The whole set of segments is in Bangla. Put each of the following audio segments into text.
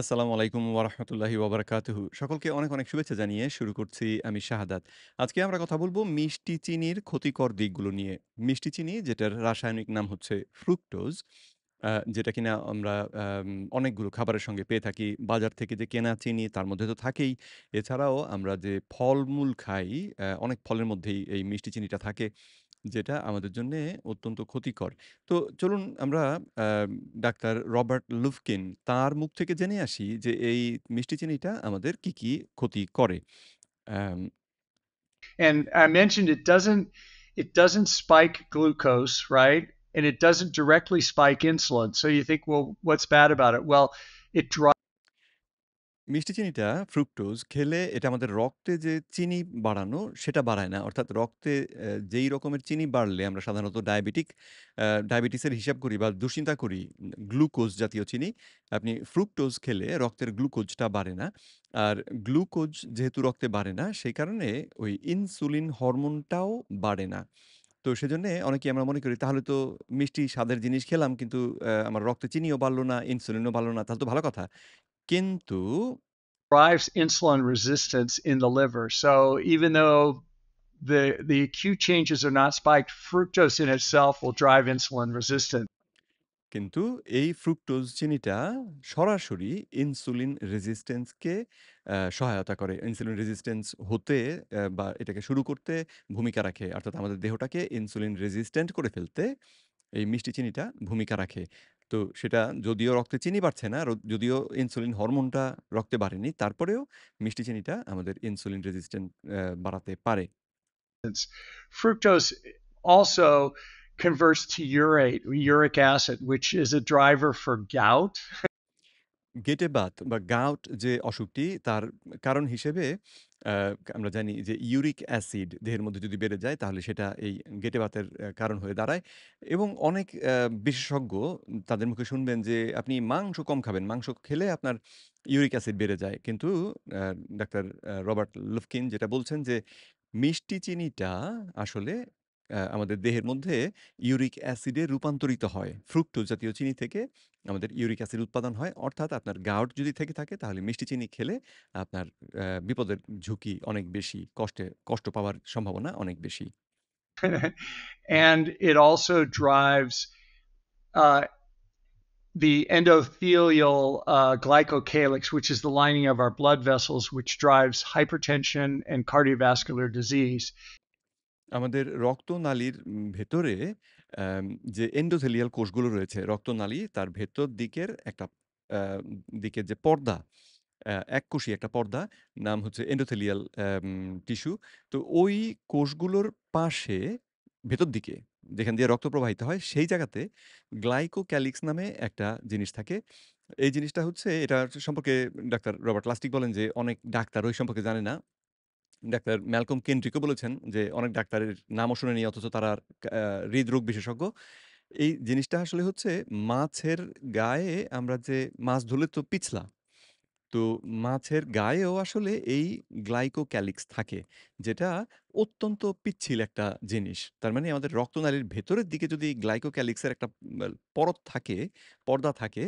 আসসালামু আলাইকুম ওয়া রাহমাতুল্লাহি ওয়া বারাকাতুহু। সকলকে অনেক শুভেচ্ছা জানিয়ে শুরু করছি আমি শাহাদাত। আজকে আমরা কথা বলব মিষ্টি চিনির ক্ষতিকর দিকগুলো নিয়ে। মিষ্টি চিনি যেটার রাসায়নিক নাম হচ্ছে ফ্রুক্টোজ, যেটা কিনা আমরা অনেকগুলো খাবারের সঙ্গে পেয়ে থাকি। বাজার থেকে যে কেনা চিনি তার মধ্যে তো থাকেই। এছাড়াও আমরা যে ফলমূল খাই, অনেক ফলের মধ্যেই এই মিষ্টি চিনিটা থাকে। যেটা আমাদের জন্যে অত্যন্ত ক্ষতিকর। তো চলুন আমরা আ ডাক্তার রবার্ট লুফকিন তার মুখ থেকে জেনে আসি যে এই মিষ্টি চিনিটা আমাদের কি ক্ষতি করে? অ্যাম And I mentioned it doesn't spike glucose, right? And it doesn't directly spike insulin. So you think, well, what's bad about it? Well, it drives মিষ্টি চিনিটা ফ্রুক্টোজ খেলে এটা আমাদের রক্তে যে চিনি বাড়ানো সেটা বাড়ায় না। অর্থাৎ রক্তে যেই রকমের চিনি বাড়লে আমরা সাধারণত ডায়াবেটিসের হিসাব করি বা দুশ্চিন্তা করি গ্লুকোজ জাতীয় চিনি। আপনি ফ্রুক্টোজ খেলে রক্তের গ্লুকোজটা বাড়ে না। আর গ্লুকোজ যেহেতু রক্তে বাড়ে না সেই কারণে ওই ইনসুলিন হরমোনটাও বাড়ে না। তো সেজন্যে অনেকেই আমরা মনে করি তাহলে তো মিষ্টি স্বাদের জিনিস খেলাম কিন্তু আমার রক্তে চিনিও বাড়ল না, ইনসুলিনও বাড়ল না। তাহলে তো ভালো কথা। কিন্তু insulin resistance in the liver. So even though the acute changes are not spiked, fructose in itself will drive insulin resistance. কিন্তু এই ফ্রুক্টোজ চিনিটা সরাসরি ইনসুলিন রেজিস্ট্যান্সকে সহায়তা করে। ইনসুলিন রেজিস্ট্যান্স হতে বা এটাকে শুরু করতে ভূমিকা রাখে। অর্থাৎ আমাদের দেহটাকে ইনসুলিন রেজিস্ট্যান্ট করে ফেলতে এই মিষ্টি চিনিটা ভূমিকা রাখে। তো সেটা যদিও রক্তে চিনি বাড়ছে না, যদিও ইনসুলিন হরমোনটা রক্তে বাড়েনি, তারপরেও মিষ্টি চিনিটা আমাদের ইনসুলিন রেজিস্ট্যান্ট বাড়াতে পারে। Fructose also converts to uric acid, which is a driver for gout. গেটে বাত বা গাউট যে অসুখটি তার কারণ হিসেবে আ আমরা জানি যে ইউরিক অ্যাসিড দেহের মধ্যে যদি বেড়ে যায় তাহলে সেটা এই গেটে বাতের কারণ হয়ে দাঁড়ায় এবং অনেক বিশেষজ্ঞ তাদের মুখে শুনবেন যে আপনি মাংস কম খাবেন। মাংস খেলে আপনার ইউরিক অ্যাসিড বেড়ে যায়। কিন্তু আ ডাক্তার রবার্ট লুফকিন যেটা বলছেন যে মিষ্টি চিনিটা আসলে আমাদের দেহের মধ্যে ইউরিক অ্যাসিডে রূপান্তরিত হয়। ফ্রুক্টোজ জাতীয় চিনি থেকে আমাদের ইউরিক অ্যাসিড উৎপাদন হয়। অর্থাৎ আপনার গাউট যদি থেকে থাকে তাহলে মিষ্টি চিনি খেলে আপনার বিপদের ঝুঁকি অনেক বেশি। কষ্ট পাওয়ার সম্ভাবনা অনেক বেশি। And it also drives uh, the endothelial glycocalyx, which is the lining of our blood vessels, which drives hypertension and cardiovascular disease. আমাদের রক্তনালীর ভেতরে অ্যাম যে এন্ডোথেলিয়াল কোষগুলো রয়েছে, রক্তনালী তার ভেতর দিকের একটা আ দিকের যে পর্দা, এককোষী একটা পর্দা, নাম হচ্ছে এন্ডোথেলিয়াল টিস্যু। তো ওই কোষগুলোর পাশে ভেতর দিকে যেখান দিয়ে রক্ত প্রবাহিত হয়, সেই জায়গাতে গ্লাইকোক্যালিক্স নামে একটা জিনিস থাকে। এই জিনিসটা হচ্ছে এটা সম্পর্কে ডাক্তার রবার্ট লাস্টিক বলেন যে, অনেক ডাক্তার ওই সম্পর্কে জানে না। ডাক্তার ম্যালকম কেন্ড্রিকও বলেছেন যে, অনেক ডাক্তারের নামও শোনেনি অথচ তারা হৃদরোগ বিশেষজ্ঞ। এই জিনিসটা আসলে হচ্ছে মাছের গায়ে আমরা যে মাছ ধরলে তো পিছলা। তো মাছের গায়েও আসলে এই গ্লাইকোক্যালিক্স থাকে, যেটা অত্যন্ত পিচ্ছিল একটা জিনিস। তার মানে আমাদের রক্তনালীর ভেতরের দিকে যদি গ্লাইকোক্যালিক্সের একটা পরত থাকে, পর্দা থাকে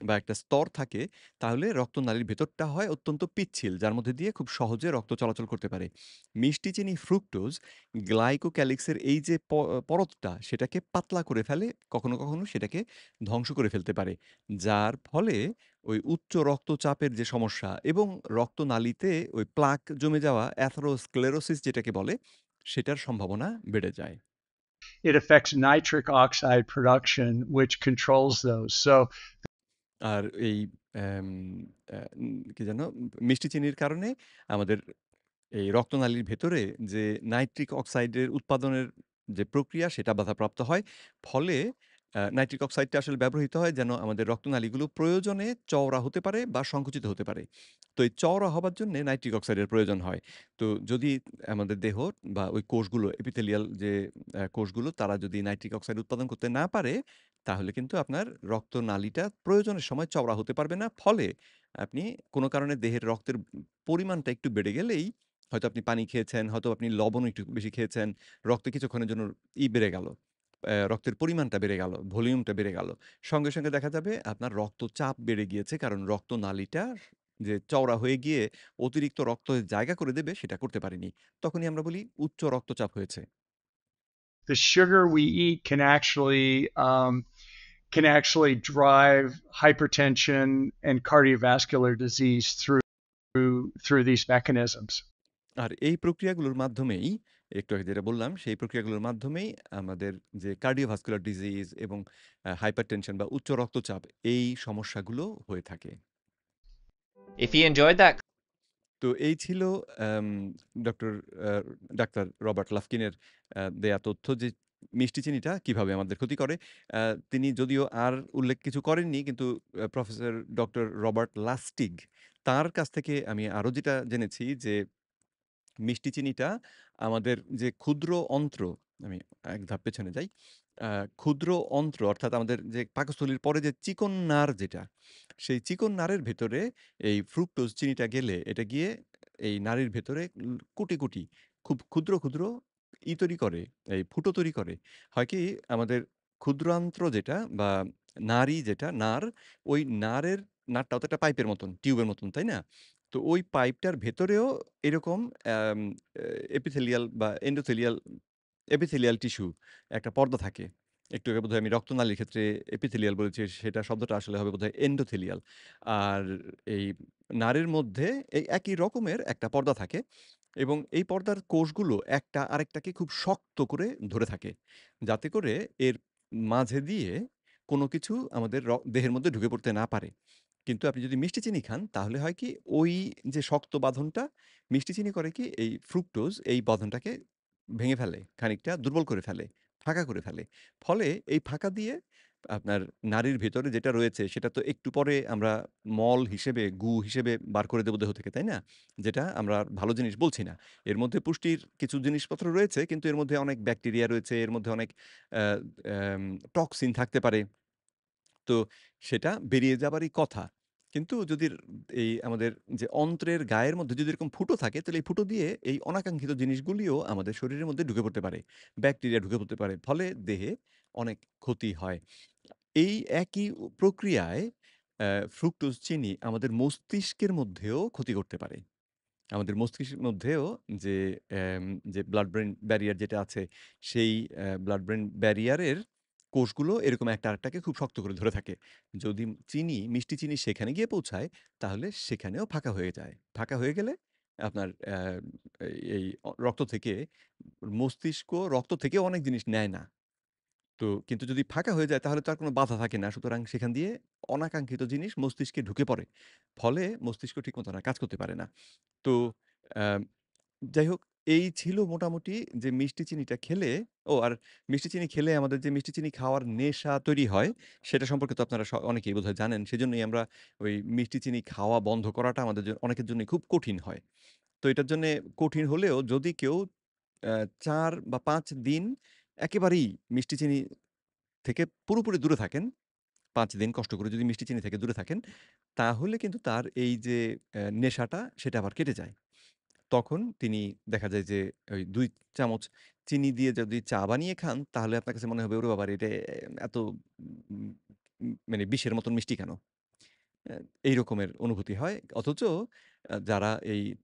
বা একটা স্তর থাকে, তাহলে রক্তনালীর ভেতরটা হয় অত্যন্ত পিচ্ছিল, যার মধ্যে দিয়ে খুব সহজে রক্ত চলাচল করতে পারে। মিষ্টি চিনি ফ্রুক্টোজ গ্লাইকোক্যালিক্সের এই যে পরতটা, সেটাকে পাতলা করে ফেলে, কখনো সেটাকে ধ্বংস করে ফেলতে পারে। যার ফলে ওই উচ্চ রক্তচাপের যে সমস্যা এবং রক্তনালীতে ওই প্লাক জমে যাওয়া অ্যাথেরোস্ক্লেরোসিস যেটাকে বলে, সেটার সম্ভাবনা বেড়ে যায়। It affects nitric oxide production, which controls those. So আর এই অ্যাম কি যেন? মিষ্টি চিনির কারণে আমাদের এই রক্তনালীর ভেতরে যে নাইট্রিক অক্সাইডের উৎপাদনের যে প্রক্রিয়া সেটা বাধাপ্রাপ্ত হয়। ফলে নাইট্রিক অক্সাইডটা আসলে ব্যবহৃত হয় যেন আমাদের রক্তনালীগুলো প্রয়োজনে চওড়া হতে পারে বা সংকুচিত হতে পারে। তো এই চওড়া হবার জন্যে নাইট্রিক অক্সাইডের প্রয়োজন হয়। তো যদি আমাদের দেহ বা ওই কোষগুলো এপিথেলিয়াল যে কোষগুলো তারা যদি নাইট্রিক অক্সাইড উৎপাদন করতে না পারে, তাহলে কিন্তু আপনার রক্তনালীটা প্রয়োজনের সময় চওড়া হতে পারবে না। ফলে আপনি কোনো কারণে দেহের রক্তের পরিমাণটা একটু বেড়ে গেলেই হয়তো আপনি পানি খেয়েছেন, হয়তো আপনি লবণ একটু বেশি খেয়েছেন। রক্তে কিছুক্ষণের জন্য বেড়ে গেল। রক্তের পরিমাণটা বেড়ে গেল, ভলিউমটা বেড়ে গেল। সঙ্গে, সঙ্গে দেখা যাবে আপনার রক্তচাপ বেড়ে গিয়েছে। কারণ রক্তনালীটা যে চওড়া হয়ে গিয়ে অতিরিক্ত রক্ত জায়গা করে দেবে সেটা করতে পারেনি। তখনই আমরা বলি উচ্চ রক্তচাপ হয়েছে। The sugar we eat can actually drive hypertension and cardiovascular disease through these mechanisms. আর এই প্রক্রিয়াগুলোর মাধ্যমেই একটু আগে যেটা বললাম, সেই প্রক্রিয়াগুলোর মাধ্যমেই আমাদের যে কার্ডিওভাস্কুলার ডিজিজ এবং হাইপারটেনশন বা উচ্চ রক্তচাপ এই সমস্যাগুলো হয়ে থাকে। If you enjoyed that তো এই ছিল আম ডক্টর আ ডাক্তার রবার্ট লাফকিনের দেয়া তথ্য যে মিষ্টি চিনিটা কিভাবে আমাদের ক্ষতি করে। আ তিনি যদিও আর উল্লেখ কিছু করেননি কিন্তু প্রফেসর ডক্টর রবার্ট লাস্টিগ তার কাছ থেকে আমি আরো যেটা জেনেছি যে মিষ্টি চিনিটা আমাদের যে ক্ষুদ্র অন্ত্র, আমি এক ধাপ পেছনে যাই। আ ক্ষুদ্র অন্ত্র অর্থাৎ আমাদের যে পাকস্থলীর পরে যে চিকন নার যেটা, সেই চিকন নারের ভেতরে এই ফ্রুক্টোজ চিনিটা গেলে এটা গিয়ে এই নাড়ির ভেতরে কুটি, কুটি খুব ক্ষুদ্র, ক্ষুদ্র তৈরি করে, এই ফুটো তৈরি করে। হয় কি আমাদের ক্ষুদ্রান্ত্র যেটা বা নাড়ি যেটা নার, ওই নারটাও তো একটা পাইপের মতন, টিউবের মতন, তাই না? তো ওই পাইপটার ভেতরেও এরকম অ্যাম এ এপিথেলিয়াল বা এপিথেলিয়াল টিস্যু একটা পর্দা থাকে। একটু আগে বোধহয় আমি রক্তনালীর ক্ষেত্রে এপিথেলিয়াল বলেছি, সেটা শব্দটা আসলে হবে বোধহয় এন্ডোথেলিয়াল। আর এই নাড়ির মধ্যে এই একই রকমের একটা পর্দা থাকে এবং এই পর্দার কোষগুলো একটা আরেকটাকে খুব শক্ত করে ধরে থাকে। যাতে করে এর মাঝে দিয়ে কোনো কিছু আমাদের দেহের মধ্যে ঢুকে পড়তে না পারে। কিন্তু আপনি যদি মিষ্টি চিনি খান তাহলে হয় কি ওই যে শক্ত বাঁধনটা মিষ্টি চিনি করে কি এই ফ্রুকটোজ এই বাঁধনটাকে ভেঙে ফেলে, খানিকটা দুর্বল করে ফেলে, ফাঁকা করে ফেলে। ফলে এই ফাঁকা দিয়ে আপনার নাড়ির ভেতরে যেটা রয়েছে সেটা তো একটু পরে আমরা মল হিসেবে, গু হিসেবে বার করে দেব দেহ থেকে, তাই না? যেটা আমরা আর ভালো জিনিস বলছি না। এর মধ্যে পুষ্টির কিছু জিনিসপত্র রয়েছে কিন্তু এর মধ্যে অনেক ব্যাকটেরিয়া রয়েছে, এর মধ্যে অনেক আ টক্সিন থাকতে পারে। তো সেটা বেরিয়ে যাবারই কথা। কিন্তু যদি এই আমাদের যে অন্ত্রের গায়ের মধ্যে যদি এরকম ফুটো থাকে, তাহলে এই ফুটো দিয়ে এই অনাকাঙ্ক্ষিত জিনিসগুলিও আমাদের শরীরের মধ্যে ঢুকে পড়তে পারে। ব্যাকটেরিয়া ঢুকে পড়তে পারে। ফলে দেহে অনেক ক্ষতি হয়। এই একই প্রক্রিয়ায় ফ্রুকটোজ চিনি আমাদের মস্তিষ্কের মধ্যেও ক্ষতি করতে পারে। আমাদের মস্তিষ্কের মধ্যেও যে এম যে ব্লাড ব্রেইন ব্যারিয়ার যেটা আছে, সেই ব্লাড ব্রেইন ব্যারিয়ারের কোষগুলো এরকম একটা আরেকটাকে খুব শক্ত করে ধরে থাকে। যদি মিষ্টি চিনি সেখানে গিয়ে পৌঁছায়, তাহলে সেখানেও ফাঁকা হয়ে যায়। ফাঁকা হয়ে গেলে আপনার এই রক্ত থেকে মস্তিষ্ক রক্ত থেকেও অনেক জিনিস নেয় না। তো কিন্তু যদি ফাঁকা হয়ে যায় তাহলে তো আর কোনো বাধা থাকে না। সুতরাং সেখান দিয়ে অনাকাঙ্ক্ষিত জিনিস মস্তিষ্কে ঢুকে পড়ে। ফলে মস্তিষ্ক ঠিক মতো আর কাজ করতে পারে না। তো আ যাই হোক, এই ছিল মোটামুটি যে মিষ্টি চিনিটা খেলে আর মিষ্টি চিনি খেলে আমাদের যে মিষ্টি চিনি খাওয়ার নেশা তৈরি হয়, সেটা সম্পর্কে তো আপনারা অনেকেই বোধহয় জানেন। সেজন্যই আমরা ওই মিষ্টি চিনি খাওয়া বন্ধ করাটা আমাদের অনেকের জন্যই খুব কঠিন হয়। তো এটার জন্যে কঠিন হলেও যদি কেউ ৪ বা ৫ দিন একেবারেই মিষ্টি চিনি থেকে পুরোপুরি দূরে থাকেন, ৫ দিন কষ্ট করে যদি মিষ্টি চিনি থেকে দূরে থাকেন, তাহলে কিন্তু তার এই যে নেশাটা সেটা আবার কেটে যায়। তখন তিনি দেখা যায় যে ওই ২ চামচ চিনি দিয়ে যদি চা বানিয়ে খান, তাহলে আপনার কাছে মনে হবে, "ওরে বাবারে! এটা এত উম মানে বিষের মতন মিষ্টি কেন?" অ্যা এই রকমের অনুভূতি হয়। অথচ যারা এই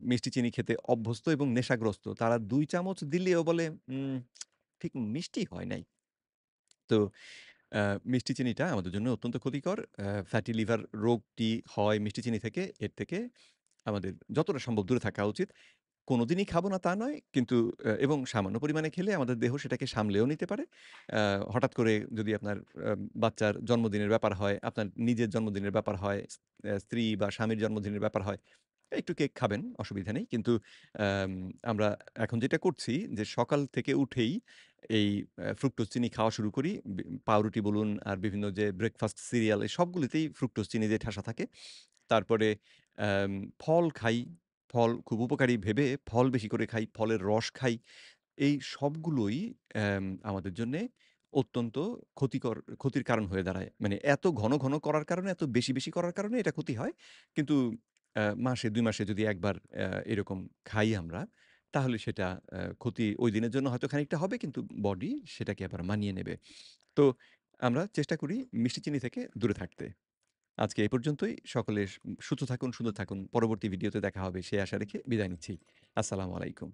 মিষ্টি চিনি খেতে অভ্যস্ত এবং নেশাগ্রস্ত, তারা ২ চামচ দিলেও বলে, ঠিক মিষ্টি হয় নাই।" তো আ মিষ্টি চিনিটা আমাদের জন্য অত্যন্ত ক্ষতিকর। ফ্যাটি লিভার রোগটি হয় মিষ্টি চিনি থেকে। এর থেকে আমাদের যতটা সম্ভব দূরে থাকা উচিত। কোনোদিনই খাবো না তা নয়। কিন্তু এবং সামান্য পরিমাণে খেলে আমাদের দেহ সেটাকে সামলেও নিতে পারে। আ হঠাৎ করে যদি আপনার বাচ্চার জন্মদিনের ব্যাপার হয়, আপনার নিজের জন্মদিনের ব্যাপার হয়, স্ত্রী বা স্বামীর জন্মদিনের ব্যাপার হয়, একটু কেক খাবেন, অসুবিধা নেই। কিন্তু আম আমরা এখন যেটা করছি যে সকাল থেকে উঠেই এই ফ্রুক্টোজ চিনি খাওয়া শুরু করি। পাউরুটি বলুন আর বিভিন্ন যে ব্রেকফাস্ট সিরিয়াল এই সবগুলিতেই ফ্রুক্টোজ চিনি দিয়ে ঠাসা থাকে। তারপরে অ্যাম ফল খাই। ফল খুব উপকারী ভেবে ফল বেশি করে খাই, ফলের রস খাই। এই সবগুলোই আমাদের জন্যে অত্যন্ত ক্ষতির কারণ হয়ে দাঁড়ায়। মানে এত ঘন, ঘন করার কারণে, এত বেশি, বেশি করার কারণে এটা ক্ষতি হয়। কিন্তু মাসে ২ মাসে যদি একবার এরকম খাই আমরা, তাহলে সেটা ক্ষতি ওই দিনের জন্য হয়তো খানিকটা হবে কিন্তু বডি সেটাকে আবার মানিয়ে নেবে। তো আমরা চেষ্টা করি মিষ্টি চিনি থেকে দূরে থাকতে। আজকে এই পর্যন্তই। সকলে সুস্থ থাকুন, সুন্দর থাকুন। পরবর্তী ভিডিওতে দেখা হবে সেই আশা রেখে বিদায় নিচ্ছি। আসসালামু আলাইকুম।